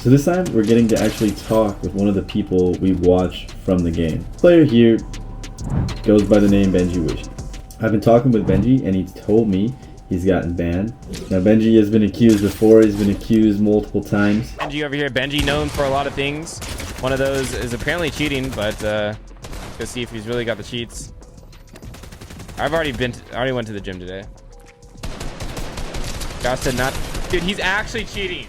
So this time we're getting to actually talk with one of the people we watch from the game. The player here goes by the name Benji Wishy. I've been talking with Benji and he's told me he's gotten banned. Now Benji has been accused before, he's been accused multiple times. Benji over here, Benji known for a lot of things. One of those is apparently cheating, but let's see if he's really got the cheats. I already went to the gym today. God said not. Dude, he's actually cheating.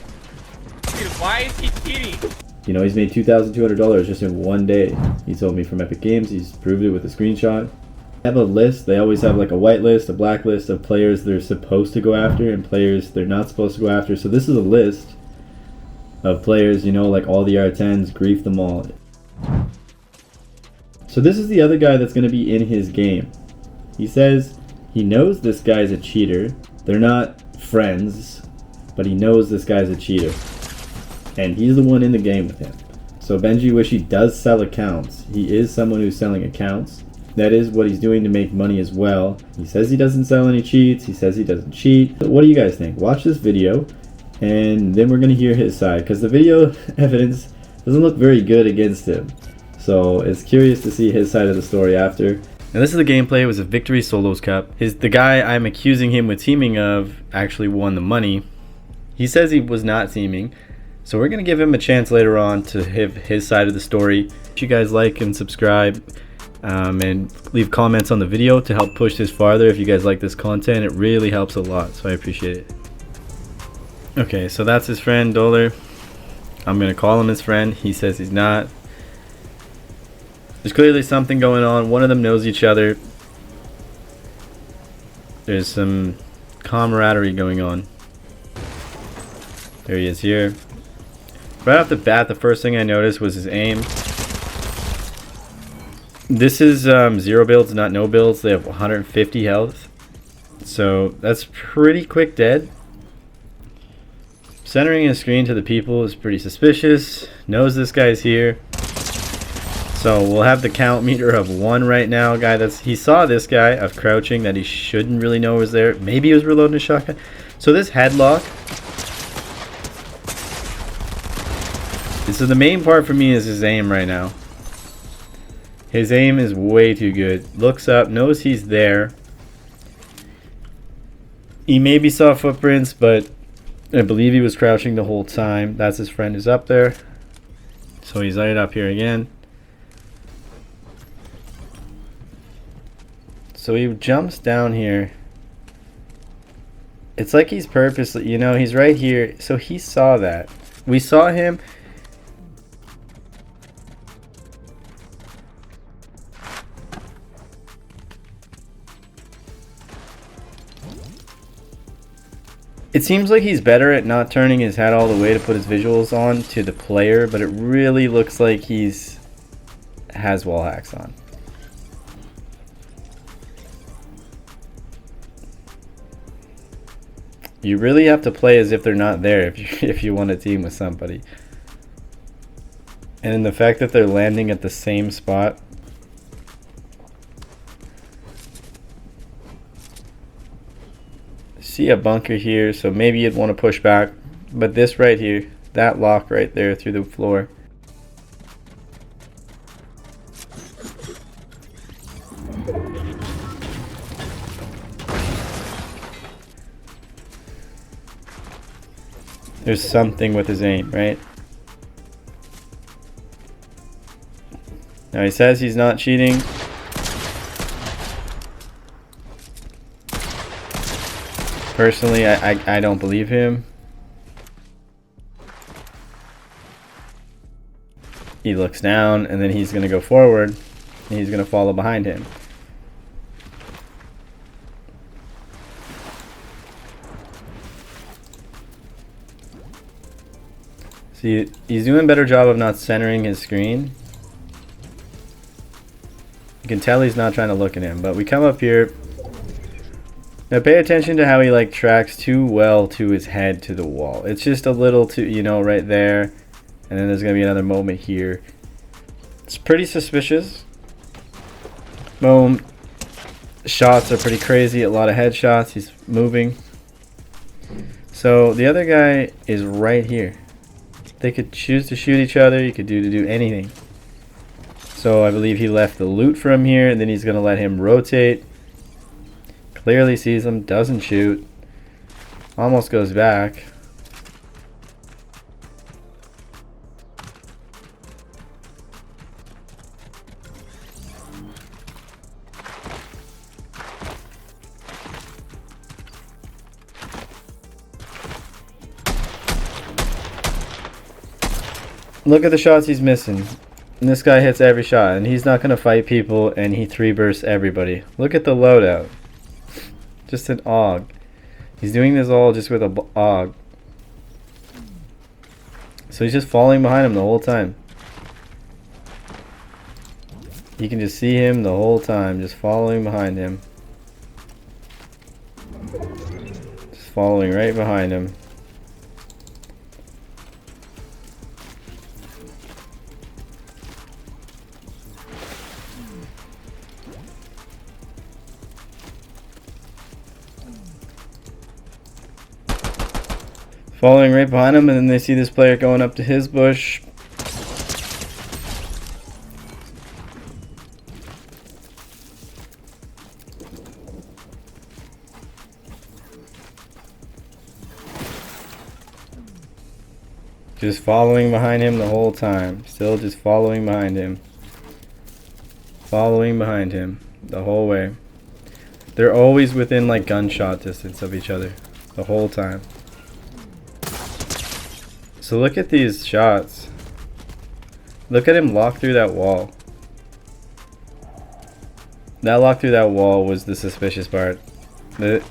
Dude, why is he cheating? You know, he's made $2,200 just in one day. He told me from Epic Games. He's proved it with a screenshot. They have a list. They always have like a white list, a black list of players they're supposed to go after and players they're not supposed to go after. So this is a list of players, you know, like all the R10s, grief them all. So this is the other guy that's going to be in his game. He says he knows this guy's a cheater. They're not friends, but he knows this guy's a cheater. And he's the one in the game with him. So Benji Wishy does sell accounts. He is someone who's selling accounts. That is what he's doing to make money as well. He says he doesn't sell any cheats. He says he doesn't cheat. But what do you guys think? Watch this video and then we're going to hear his side, because the video evidence doesn't look very good against him. So it's curious to see his side of the story after. Now this is the gameplay. It was a Victory Solos Cup. The guy I'm accusing him with teaming of actually won the money. He says he was not teaming. So we're going to give him a chance later on to have his side of the story. If you guys like and subscribe and leave comments on the video to help push this farther. If you guys like this content, it really helps a lot, so I appreciate it. Okay, so that's his friend Dollar. I'm going to call him his friend. He says he's not. There's clearly something going on. One of them knows each other. There's some camaraderie going on. There he is here. Right off the bat, the first thing I noticed was his aim. This is 0 builds, not no builds. They have 150 health. So that's pretty quick dead. Centering his screen to the people is pretty suspicious. Knows this guy's here. So we'll have the count meter of 1 right now. He saw this guy of crouching that he shouldn't really know was there. Maybe he was reloading a shotgun. So this headlock. So the main part for me is his aim right now. His aim is way too good. Looks up, knows he's there. He maybe saw footprints, but I believe he was crouching the whole time. That's his friend who's up there. So he's right up here again. So he jumps down here. It's like he's purposely, you know, he's right here. So he saw that. We saw him. It seems like he's better at not turning his head all the way to put his visuals on to the player, but it really looks like has wall hacks on. You really have to play as if they're not there if you want to team with somebody. And the fact that they're landing at the same spot. See a bunker here, so maybe you'd want to push back, but this right here, that lock right there through the floor. There's something with his aim, right? Now he says he's not cheating. Personally, I don't believe him. He looks down and then he's going to go forward and he's going to follow behind him. See, he's doing a better job of not centering his screen. You can tell he's not trying to look at him, but we come up here. Now pay attention to how he like tracks too well to his head to the wall. It's just a little too, you know, right there. And then there's going to be another moment here. It's pretty suspicious. Boom. Shots are pretty crazy. A lot of headshots. He's moving. So the other guy is right here. They could choose to shoot each other. You could do anything. So I believe he left the loot from here, and then he's gonna let him rotate. Clearly sees him, doesn't shoot. Almost goes back. Look at the shots he's missing. And this guy hits every shot, and he's not going to fight people, and he 3-bursts everybody. Look at the loadout. Just an AUG. He's doing this all just with a AUG. So he's just following behind him the whole time. You can just see him the whole time, just following behind him. Just following right behind him. Following right behind him, and then they see this player going up to his bush. Just following behind him the whole time. Still just following behind him. Following behind him the whole way. They're always within like gunshot distance of each other the whole time. So look at these shots. Look at him lock through that wall. That lock through that wall was the suspicious part.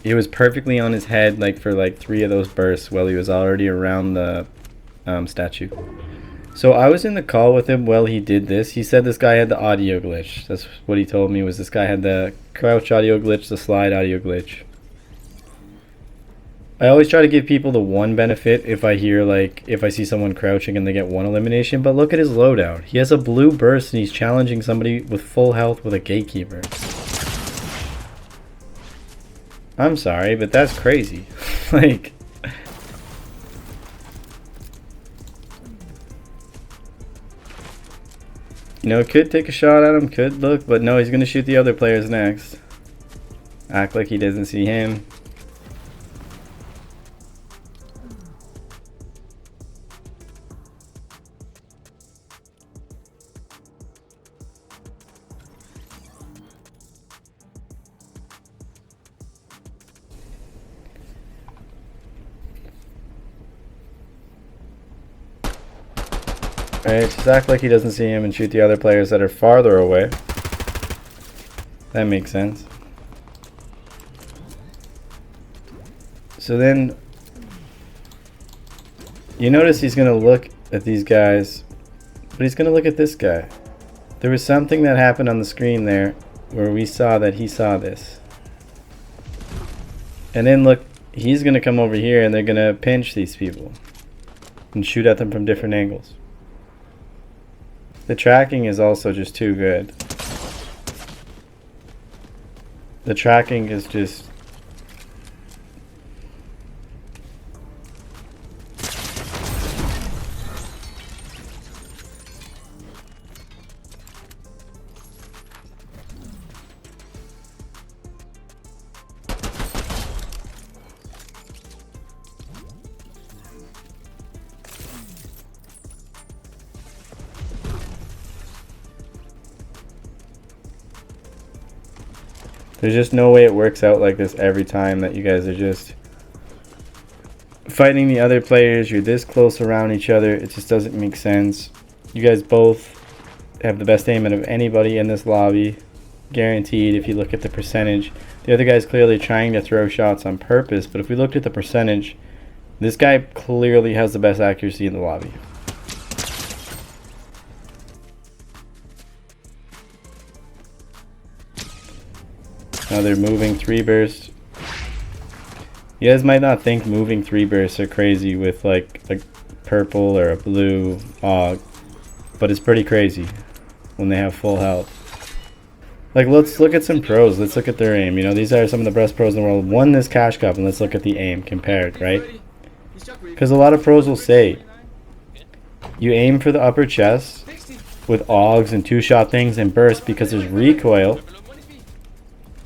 He was perfectly on his head like for like 3 of those bursts while he was already around the statue. So I was in the call with him while he did this. He said this guy had the audio glitch. That's what he told me, was this guy had the crouch audio glitch, the slide audio glitch. I always try to give people the one benefit if I hear like if I see someone crouching and they get 1 elimination, but look at his loadout. He has a blue burst and he's challenging somebody with full health with a gatekeeper. I'm sorry, but that's crazy. Like, you know, could take a shot at him, could look, but no, he's gonna shoot the other players next. Act like he doesn't see him. Right, just act like he doesn't see him and shoot the other players that are farther away. That makes sense. So then, you notice he's going to look at these guys, but he's going to look at this guy. There was something that happened on the screen there where we saw that he saw this. And then look, he's going to come over here and they're going to pinch these people and shoot at them from different angles. The tracking is also just too good. The tracking is just... There's just no way it works out like this every time, that you guys are just fighting the other players. You're this close around each other. It just doesn't make sense. You guys both have the best aim out of anybody in this lobby. Guaranteed if you look at the percentage. The other guy's clearly trying to throw shots on purpose, but if we looked at the percentage, this guy clearly has the best accuracy in the lobby. Now they're moving 3 bursts. You guys might not think moving 3 bursts are crazy with like a purple or a blue AUG, but it's pretty crazy when they have full health. Like, let's look at some pros. Let's look at their aim. You know, these are some of the best pros in the world. Won this cash cup, and let's look at the aim compared, right? Because a lot of pros will say, You aim for the upper chest with AUGs and 2-shot things and burst because there's recoil.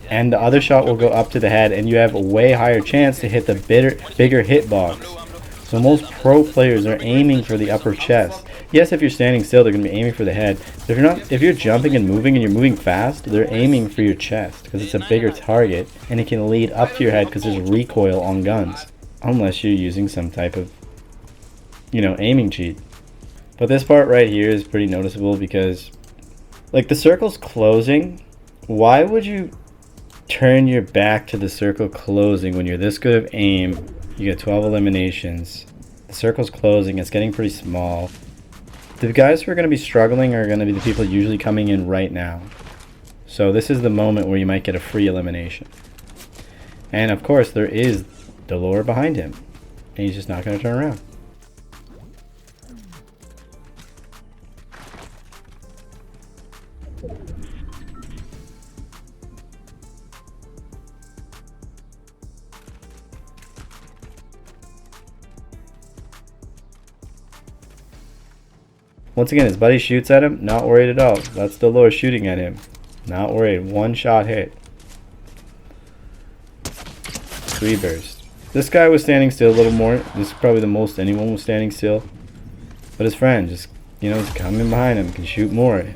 And the other shot will go up to the head and you have a way higher chance to hit the bigger hitbox. So most pro players are aiming for the upper chest. Yes, if you're standing still, they're going to be aiming for the head. If you're jumping and moving and you're moving fast, they're aiming for your chest because it's a bigger target and it can lead up to your head because there's recoil on guns. Unless you're using some type of, aiming cheat. But this part right here is pretty noticeable because, like, the circle's closing. Why would you turn your back to the circle closing when you're this good of aim? You get 12 eliminations. The circle's closing. It's getting pretty small. The guys who are going to be struggling are going to be the people usually coming in right now. So this is the moment where you might get a free elimination. And of course there is Delore behind him. And he's just not going to turn around. Once again, his buddy shoots at him, not worried at all. That's Delore shooting at him. Not worried. One shot hit. 3 burst. This guy was standing still a little more. This is probably the most anyone was standing still. But his friend just, is coming behind him, can shoot more. And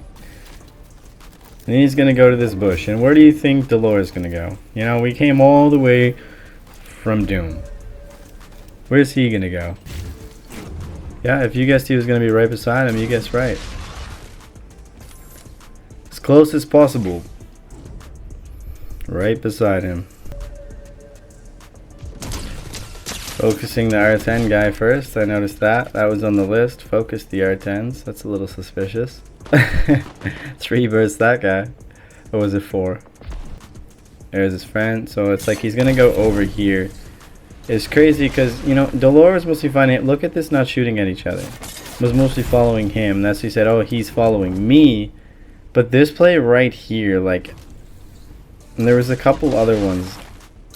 he's going to go to this bush. And where do you think Delore is going to go? We came all the way from Doom. Where's he going to go? Yeah, if you guessed he was going to be right beside him, you guessed right. As close as possible. Right beside him. Focusing the R10 guy first. I noticed that. That was on the list. Focus the R10s. That's a little suspicious. 3 bursts that guy. Or was it 4? There's his friend. So it's like he's going to go over here. It's crazy because, Delore was mostly finding it. Look at this not shooting at each other. Was mostly following him. That's why he said, oh, he's following me. But this play right here, and there was a couple other ones.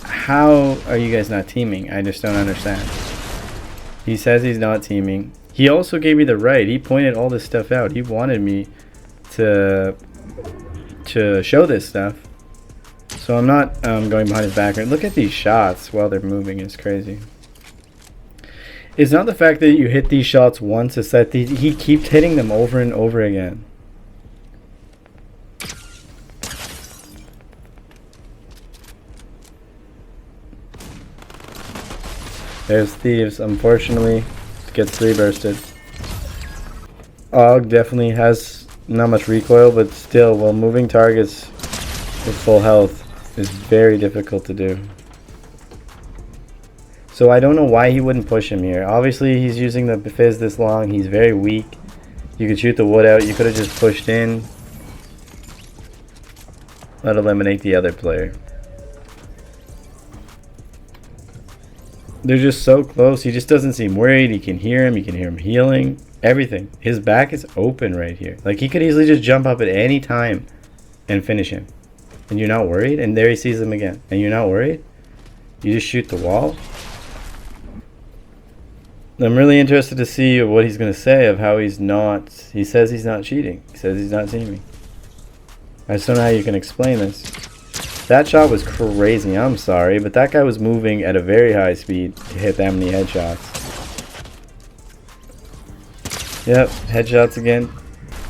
How are you guys not teaming? I just don't understand. He says he's not teaming. He also gave me the right. He pointed all this stuff out. He wanted me to show this stuff. So I'm not going behind his back. Look at these shots while they're moving. It's crazy. It's not the fact that you hit these shots once. It's that he keeps hitting them over and over again. There's Thieves. Unfortunately, gets 3 bursted. AUG definitely has not much recoil, but still, while moving targets with full health is very difficult to do. So I don't know why he wouldn't push him here. Obviously he's using the fizz this long. He's very weak. You could shoot the wood out. You could have just pushed in. Let eliminate the other player. They're just so close. He just doesn't seem worried. You can hear him. You can hear him healing. Everything. His back is open right here. Like, he could easily just jump up at any time and finish him. And you're not worried? And there he sees him again. And you're not worried? You just shoot the wall? I'm really interested to see what he's going to say of how he's not... He says he's not cheating. He says he's not teaming. I just don't know how you can explain this. That shot was crazy. I'm sorry. But that guy was moving at a very high speed to hit that many headshots. Yep, headshots again.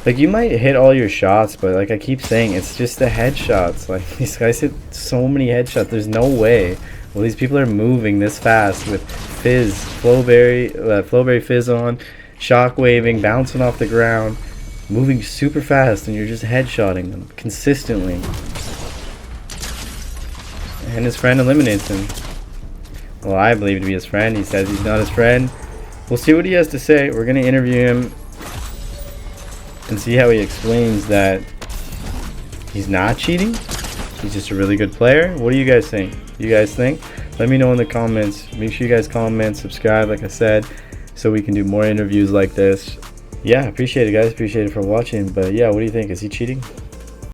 Like, you might hit all your shots, but like I keep saying, it's just the headshots. Like, these guys hit so many headshots. There's no way. Well, these people are moving this fast with fizz, flowberry fizz on, shock waving, bouncing off the ground, moving super fast, and you're just headshotting them consistently. And his friend eliminates him. Well, I believe to be his friend. He says he's not his friend. We'll see what he has to say. We're going to interview him and see how he explains that he's not cheating. He's just a really good player. What do you guys think? You guys think? Let me know in the comments. Make sure you guys comment, subscribe, like I said, so we can do more interviews like this. Yeah, appreciate it, guys. Appreciate it for watching. But yeah, what do you think? Is he cheating?